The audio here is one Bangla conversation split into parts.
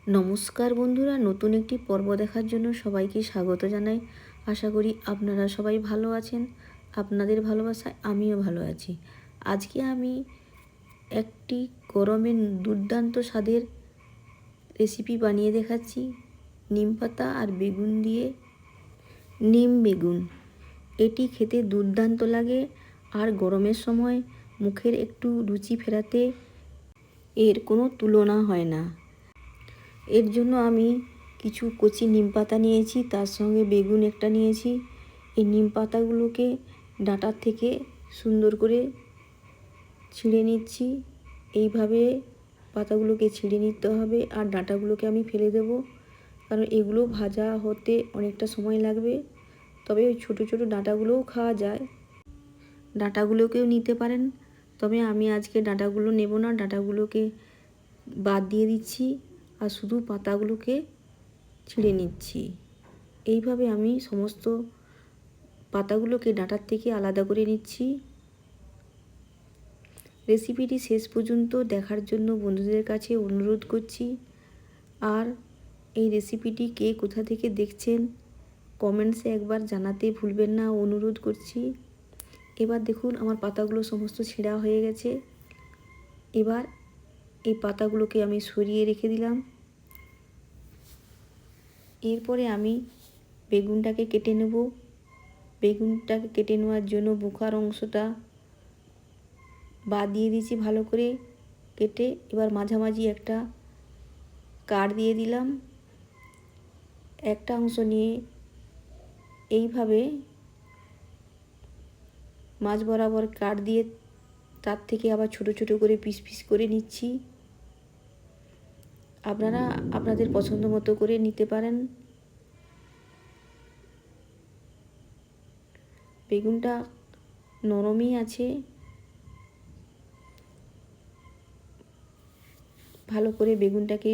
নমস্কার বন্ধুরা, নতুন একটি পর্ব দেখার জন্য সবাইকে স্বাগত জানাই। আশা করি আপনারা সবাই ভালো আছেন। আপনাদের ভালোবাসায় আমিও ভালো আছি। আজকে আমি একটি গরমের দুর্দান্ত স্বাদের রেসিপি বানিয়ে দেখাচ্ছি। নিম পাতা আর বেগুন দিয়ে নিম বেগুন। এটি খেতে দুর্দান্ত লাগে আর গরমের সময় মুখের একটু রুচি ফেরাতে এর কোনো তুলনা হয় না। এর জন্য আমি কিছু কচি নিম পাতা নিয়েছি, তার সঙ্গে বেগুন একটা নিয়েছি। এই নিম পাতাগুলোকে ডাঁটার থেকে সুন্দর করে ছিঁড়ে নিচ্ছি। এইভাবে পাতাগুলোকে ছিঁড়ে নিতে হবে আর ডাঁটাগুলোকে আমি ফেলে দেব, কারণ এগুলো ভাজা হতে অনেকটা সময় লাগবে। তবে ওই ছোটো ছোটো ডাঁটাগুলোও খাওয়া যায়, ডাঁটাগুলোকেও নিতে পারেন। তবে আমি আজকে ডাঁটাগুলো নেব না, ডাঁটাগুলোকে বাদ দিয়ে দিচ্ছি আর শুধু পাতাগুলোকে ছিঁড়ে নিচ্ছি। এইভাবে আমি সমস্ত পাতাগুলোকে ডাঁটার থেকে আলাদা করে নিচ্ছি। রেসিপিটি শেষ পর্যন্ত দেখার জন্য বন্ধুদের কাছে অনুরোধ করছি। আর এই রেসিপিটি কে কোথা থেকে দেখছেন কমেন্টসে একবার জানাতে ভুলবেন না, অনুরোধ করছি। এবার দেখুন আমার পাতাগুলো সমস্ত ছেঁড়া হয়ে গেছে। এবার এই পাতাগুলোকে আমি সরিয়ে রেখে দিলাম। এরপরে আমি বেগুনটাকে কেটে নেব। বেগুনটাকে কেটে নেওয়ার জন্য বোখার অংশটা বাদ দিয়ে দিয়েছি ভালো করে কেটে। এবার মাঝামাঝি একটা কাট দিয়ে দিলাম। একটা অংশ নিয়ে এইভাবে মাঝ বরাবর কাট দিয়ে তার থেকে আবার ছোট ছোট করে পিস পিস করে নিচ্ছি। আপনারা আপনাদের পছন্দ মতো করে নিতে পারেন। বেগুনটা নরমই আছে, ভালো করে বেগুনটাকে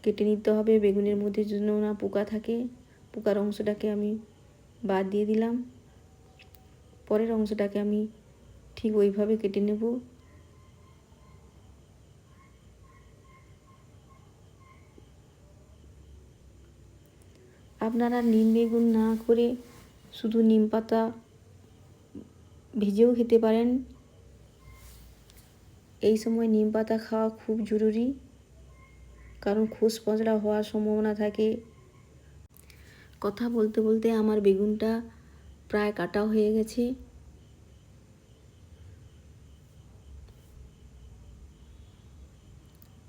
কেটে নিতে হবে। বেগুনের মধ্যে যেন না পোকা থাকে। পোকার অংশটাকে আমি বাদ দিয়ে দিলাম। পরের অংশটাকে আমি ঠিক ওইভাবে কেটে নেব। আপনারা নিম বেগুন না করে শুধু নিম পাতা ভেজেও খেতে পারেন। এই সময় নিম পাতা খাওয়া খুব জরুরি, কারণ খোস পচড়া হওয়ার সম্ভাবনা থাকে। কথা বলতে বলতে আমার বেগুনটা প্রায় কাটা হয়ে গেছে।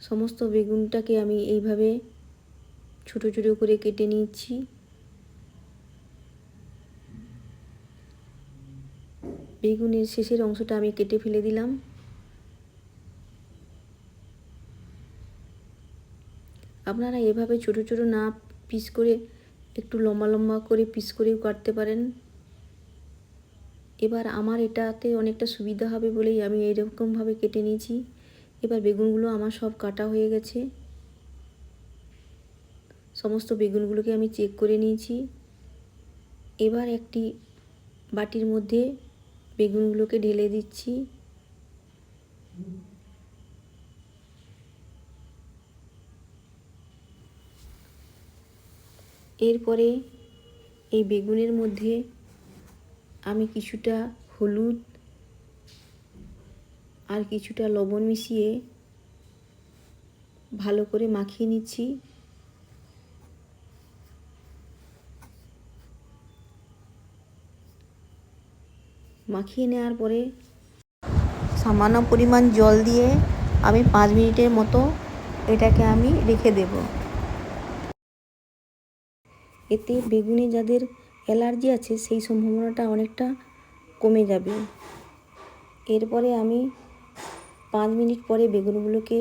সমস্ত বেগুনটাকে আমি এইভাবে ছোট ছোট করে কেটে নিচ্ছি। বেগুনের শেষের অংশটা আমি কেটে ফেলে দিলাম। আপনারা এভাবে ছোট ছোট না পিস করে একটু লম্বা লম্বা করে পিস করেও কাটতে পারেন। এবার আমার এটাতে অনেকটা সুবিধা হবে বলেই আমি এইরকমভাবে কেটে নিয়েছি। এবার বেগুনগুলো আমার সব কাটা হয়ে গেছে। সমস্ত বেগুনগুলোকে আমি চেক করে নিয়েছি। এবার একটি বাটির মধ্যে বেগুনগুলোকে ঢেলে দিচ্ছি। এরপরে এই বেগুনের মধ্যে আমি কিছুটা হলুদ আর কিছুটা লবণ মিশিয়ে ভালো করে মাখিয়ে নিচ্ছি। মাখিয়ে নেওয়ার পরে সামান্য পরিমাণ জল দিয়ে আমি 5 মিনিটের মতো এটাকে আমি রেখে দেব। এতে বেগুনে যাদের অ্যালার্জি আছে সেই সম্ভাবনাটা অনেকটা কমে যাবে। এরপরে আমি 5 মিনিট পরে বেগুনগুলোকে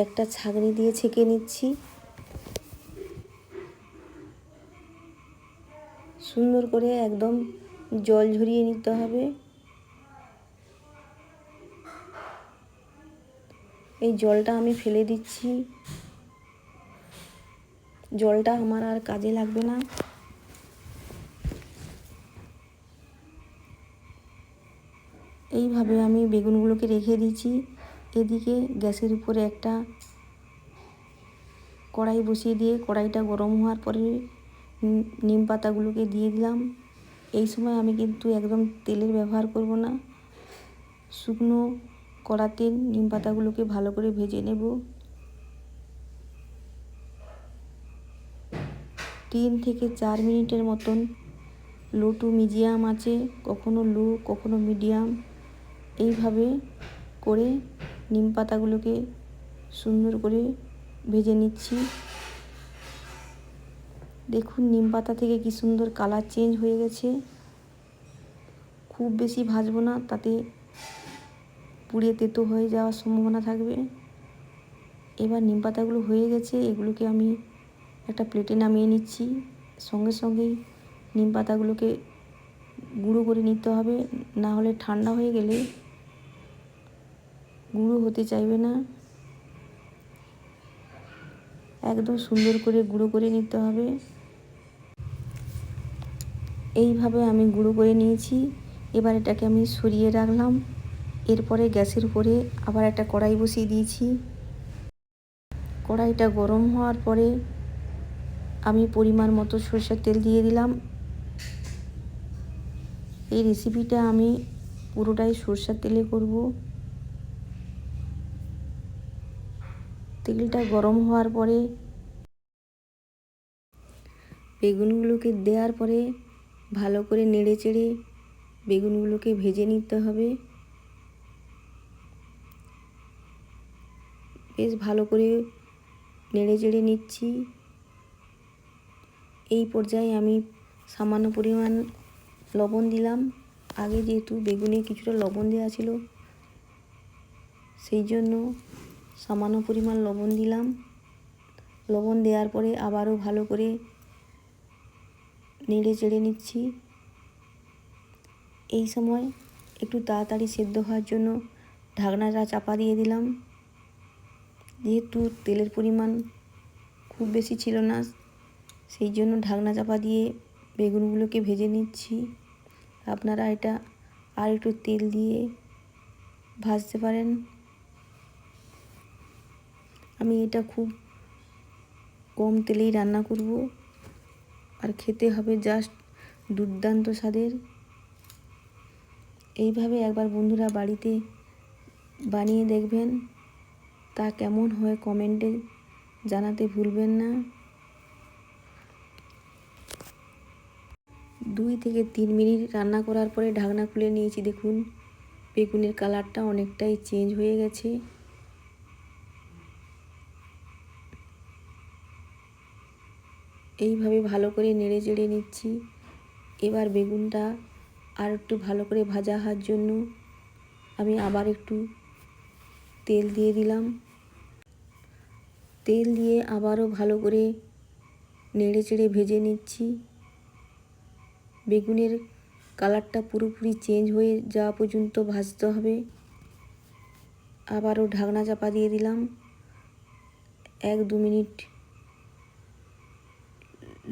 একটা ছাঁকনি দিয়ে ছেঁকে নিচ্ছি। সুন্দর করে একদম জল ঝরিয়ে নিতে হবে। এই জলটা আমি ফেলে দিচ্ছি, জলটা আমার আর কাজে লাগবে না। এইভাবে আমি বেগুনগুলোকে রেখে দিচ্ছি। এদিকে গ্যাসের উপরে একটা কড়াই বসিয়ে দিয়ে কড়াইটা গরম হওয়ার পরে নিম পাতাগুলোকে দিয়ে দিলাম। এই সময় আমি কিন্তু একদম তেলের ব্যবহার করব না, শুকনো কড়াতে নিম পাতাগুলোকে ভালো করে ভেজে নেব। 3 থেকে 4 মিনিটের মতন লো টু মিডিয়াম আছে, কখনো লো কখনো মিডিয়াম, এইভাবে করে নিম পাতাগুলোকে সুন্দর করে ভেজে নিচ্ছি। দেখুন নিম পাতা থেকে কি সুন্দর কালার চেঞ্জ হয়ে গেছে। খুব বেশি ভাজবো না, তাতে পুড়ে তেতো হয়ে যাওয়ার সম্ভাবনা থাকবে। এবার নিম পাতাগুলো হয়ে গেছে, এগুলোকে আমি একটা প্লেটে নামিয়ে নিচ্ছি। সঙ্গে সঙ্গেই নিম পাতাগুলোকে গুঁড়ো করে নিতে হবে, না হলে ঠান্ডা হয়ে গেলে গুঁড়ো হতে চাইবে না। একদম সুন্দর করে গুঁড়ো করে নিতে হবে। এইভাবে আমি গুঁড়ো করে নিয়েছি। এবার এটাকে আমি সরিয়ে রাখলাম। এরপরে গ্যাসের উপরে আবার একটা কড়াই বসিয়ে দিয়েছি। কড়াইটা গরম হওয়ার পরে আমি পরিমাণ মতো সরষের তেল দিয়ে দিলাম। এই রেসিপিটা আমি পুরোটাই সরষের তেলে করব। তেলটা গরম হওয়ার পরে বেগুনগুলোকে দেওয়ার পরে ভালো করে নেড়ে চেড়ে বেগুনগুলোকে ভেজে নিতে হবে। বেশ ভালো করে নেড়ে চেড়ে নিচ্ছি। এই পর্যায়ে আমি সামান্য পরিমাণ লবণ দিলাম। আগে যেহেতু বেগুনে কিছুটা লবণ দেওয়া ছিল, সেই জন্য সামান্য পরিমাণ লবণ দিলাম। লবণ দেওয়ার পরে আবারও ভালো করে নেড়ে চেড়ে নিচ্ছি। এই সময় একটু তাড়াতাড়ি সেদ্ধ হওয়ার জন্য ঢাকনাটা চাপা দিয়ে দিলাম। যেহেতু তেলের পরিমাণ খুব বেশি ছিল না, সেই জন্য ঢাকনা চাপা দিয়ে বেগুনগুলোকে ভেজে নিচ্ছি। আপনারা এটা আর একটু তেল দিয়ে ভাজতে পারেন। আমি এটা খুব কম তেলেই রান্না করব, আর খেতে হবে জাস্ট দুর্দান্ত স্বাদের। এইভাবে একবার বন্ধুরা বাড়িতে বানিয়ে দেখবেন, তা কেমন হয় কমেন্টে জানাতে ভুলবেন না। 2 থেকে 3 মিনিট রান্না করার পরে ঢাকনা খুলে নিয়েছি। দেখুন বেগুনের কালারটা অনেকটাই চেঞ্জ হয়ে গেছে। এইভাবে ভালো করে নেড়ে চেড়ে নিচ্ছি। এবার বেগুনটা আর একটু ভালো করে ভাজা হওয়ার জন্য আমি আবার একটু তেল দিয়ে দিলাম। তেল দিয়ে আবারও ভালো করে নেড়ে চেড়ে ভেজে নিচ্ছি। বেগুনের কালারটা পুরোপুরি চেঞ্জ হয়ে যাওয়া পর্যন্ত ভাজতে হবে। আবারও ঢাকনা চাপা দিয়ে দিলাম। 1-2 মিনিট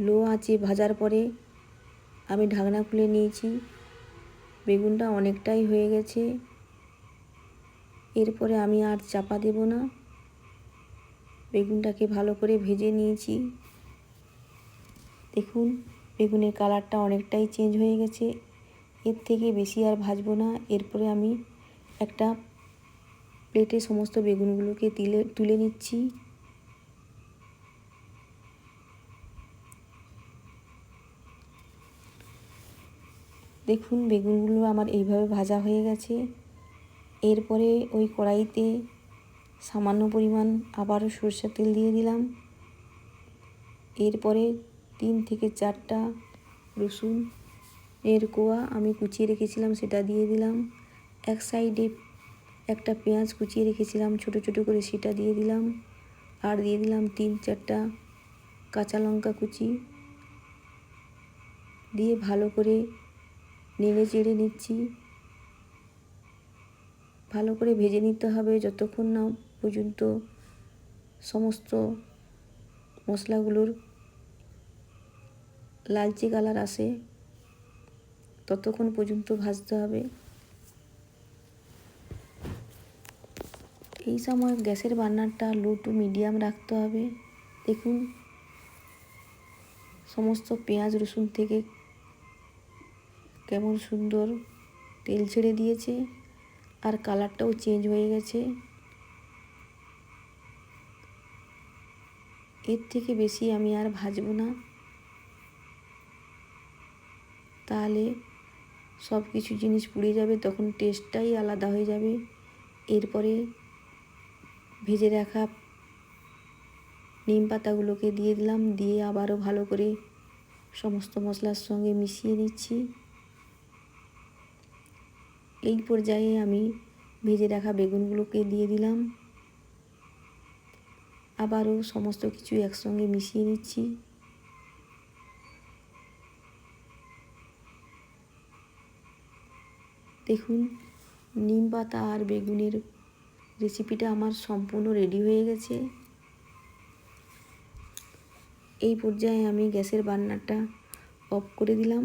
লো আঁচে ভাজার পরে আমি ঢাকনা খুলে নিয়েছি। বেগুনটা অনেকটাই হয়ে গেছে। এরপরে আমি আর চাপা দেব না, বেগুনটাকে ভালো করে ভেজে নিয়েছি। দেখুন বেগুনের কালারটা অনেকটাই চেঞ্জ হয়ে গেছে। এর থেকে বেশি আর ভাজবো না। এরপরে আমি একটা প্লেটে সমস্ত বেগুনগুলোকে তুলে নিচ্ছি। দেখুন বেগুনগুলো আমার এইভাবে ভাজা হয়ে গেছে। এরপরে ওই কড়াইতে সামান্য পরিমাণ আবারও সরষের তেল দিয়ে দিলাম। এরপরে 3 থেকে 4টা রসুন এর কোয়া আমি কুচিয়ে রেখেছিলাম, সেটা দিয়ে দিলাম। এক সাইডে একটা পেঁয়াজ কুচিয়ে রেখেছিলাম ছোট ছোট করে, সেটা দিয়ে দিলাম। আর দিয়ে দিলাম 3-4টা কাঁচা লঙ্কা কুচি দিয়ে ভালো করে নেড়ে চেড়ে নিচ্ছি। ভালো করে ভেজে নিতে হবে যতক্ষণ না পর্যন্ত সমস্ত মশলাগুলোর লালচে কালার আসে, ততক্ষণ পর্যন্ত ভাজতে হবে। এই সময় গ্যাসের বার্নারটা লো টু মিডিয়াম রাখতে হবে। দেখুন সমস্ত পেঁয়াজ রসুন থেকে কেমন সুন্দর তেল ছেড়ে দিয়েছে আর কালারটাও চেঞ্জ হয়ে গেছে। এর থেকে বেশি আমি আর ভাজবো না, তাহলে সব কিছু জিনিস পুড়ে যাবে, তখন টেস্টটাই আলাদা হয়ে যাবে। এরপরে ভেজে রাখা নিম পাতাগুলোকে দিয়ে দিলাম, দিয়ে আবারও ভালো করে সমস্ত মশলার সঙ্গে মিশিয়ে নিচ্ছি। এই পর্যায়ে আমি ভেজে রাখা বেগুনগুলোকে দিয়ে দিলাম, আবারও সমস্ত কিছু একসঙ্গে মিশিয়ে নিচ্ছি। দেখুন নিম পাতা আর বেগুনের রেসিপিটা আমার সম্পূর্ণ রেডি হয়ে গেছে। এই পর্যায়ে আমি গ্যাসের বার্নারটা অফ করে দিলাম।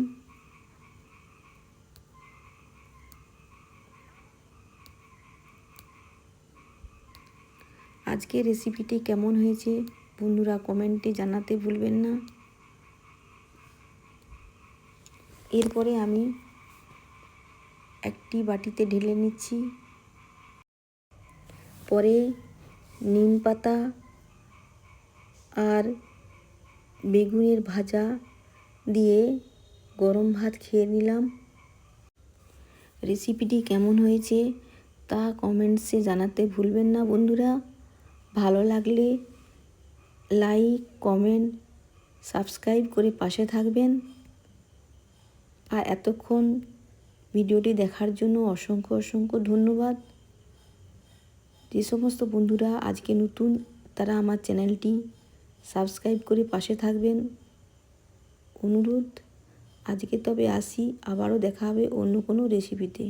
আজকের রেসিপিটি কেমন হয়েছে বন্ধুরা কমেন্টে জানাতে ভুলবেন না। এরপরে আমি একটি বাটিতে ঢেলে নিচ্ছি। পরে নিম পাতা আর বেগুনের ভাজা দিয়ে গরম ভাত খেয়ে নিলাম। রেসিপিটি কেমন হয়েছে তা কমেন্টসে জানাতে ভুলবেন না বন্ধুরা। ভালো লাগলে লাইক, কমেন্ট, সাবস্ক্রাইব করে পাশে থাকবেন। আর এতক্ষণ ভিডিওটি দেখার জন্য অসংখ্য অসংখ্য ধন্যবাদ। যে সমস্ত বন্ধুরা আজকে নতুন তারা আমার চ্যানেলটি সাবস্ক্রাইব করে পাশে থাকবেন অনুরোধ। আজকে তবে আসি, আবারও দেখা হবে অন্য কোনো রেসিপিতে।